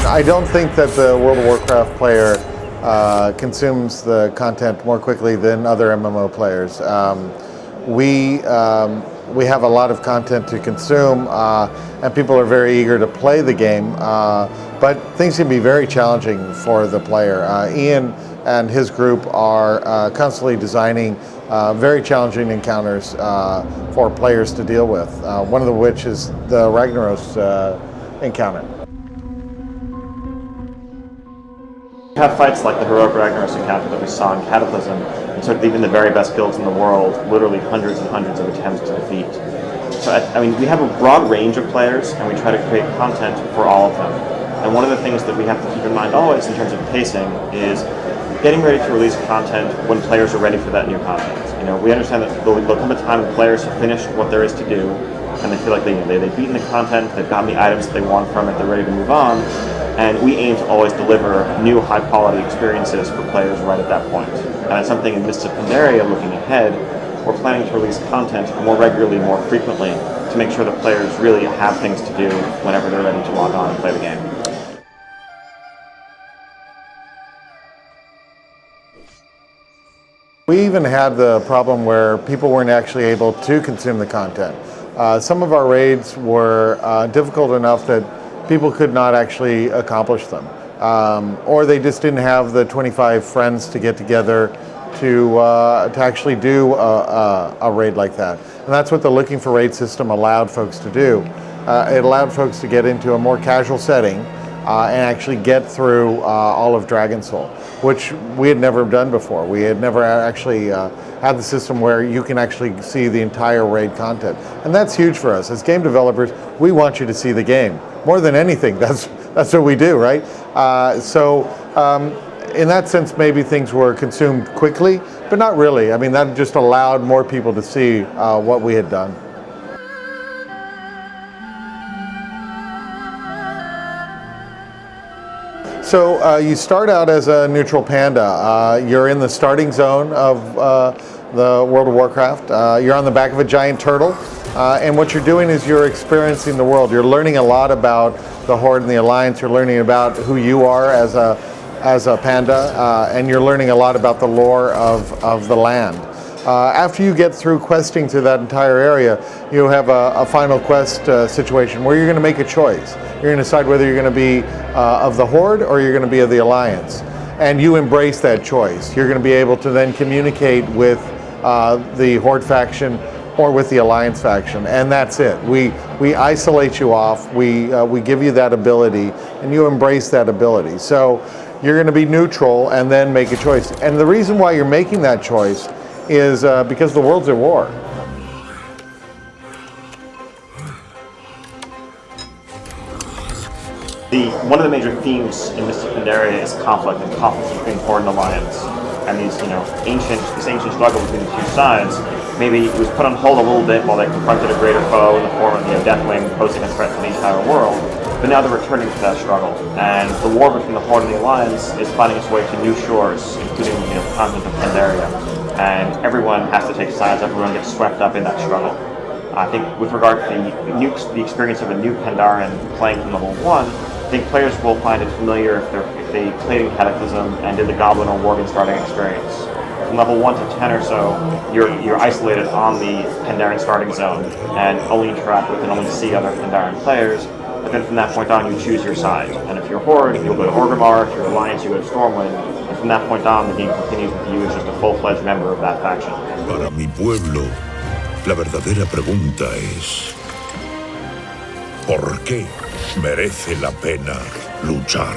I don't think that the World of Warcraft player consumes the content more quickly than other MMO players. We have a lot of content to consume, and people are very eager to play the game, but things can be very challenging for the player. Ian and his group are constantly designing very challenging encounters for players to deal with, one of which is the Ragnaros encounter. We have fights like the heroic Ragnaros encounter that we saw in Cataclysm, and took even the very best guilds in the world literally hundreds and hundreds of attempts to defeat. So, I mean, we have a broad range of players, and we try to create content for all of them. And one of the things that we have to keep in mind always in terms of pacing is getting ready to release content when players are ready for that new content. You know, we understand that there'll come a time when players have finished what there is to do, and they feel like they've beaten the content, they've gotten the items that they want from it, they're ready to move on. And we aim to always deliver new high-quality experiences for players right at that point. And it's something in Mists of Pandaria, looking ahead, we're planning to release content more regularly, more frequently, to make sure that players really have things to do whenever they're ready to log on and play the game. We even had the problem where people weren't actually able to consume the content. Some of our raids were difficult enough that people could not actually accomplish them. Or they just didn't have the 25 friends to get together to actually do a raid like that. And that's what the Looking for Raid system allowed folks to do. It allowed folks to get into a more casual setting and actually get through all of Dragon Soul, which we had never done before. We had never actually had the system where you can actually see the entire raid content. And that's huge for us. As game developers, we want you to see the game. More than anything, that's what we do, right? In that sense, maybe things were consumed quickly, but not really. I mean, that just allowed more people to see what we had done. So you start out as a neutral panda. You're in the starting zone of the World of Warcraft. You're on the back of a giant turtle. And what you're doing is you're experiencing the world. You're learning a lot about the Horde and the Alliance. You're learning about who you are as a panda, and you're learning a lot about the lore of the land. After you get through questing through that entire area, you have a final quest situation where you're going to make a choice. You're going to decide whether you're going to be of the Horde or you're going to be of the Alliance. And you embrace that choice. You're going to be able to then communicate with the Horde faction or with the Alliance faction, and that's it. We isolate you off, we give you that ability, and you embrace that ability. So you're going to be neutral and then make a choice. And the reason why you're making that choice is because the world's at war. One of the major themes in Mists of Pandaria is conflict between Horde and Alliance. And this ancient struggle between the two sides, maybe it was put on hold a little bit while they confronted a greater foe in the form of Deathwing posing a threat to the entire world. But now they're returning to that struggle, and the war between the Horde and the Alliance is finding its way to new shores, including the continent of Pandaria. And everyone has to take sides. Everyone gets swept up in that struggle. I think with regard to the experience of a new Pandaren playing from level 1, I think players will find it familiar if they played in Cataclysm and did the Goblin or Worgen starting experience. From level 1 to 10 or so, you're isolated on the Pandaren starting zone and only interact with and only see other Pandaren players. But then from that point on, you choose your side. And if you're Horde, you'll go to Orgrimmar. If you're Alliance, you go to Stormwind. And from that point on, the game continues with you as just a full-fledged member of that faction. Para mi pueblo, la verdadera pregunta es: ¿por qué merece la pena luchar?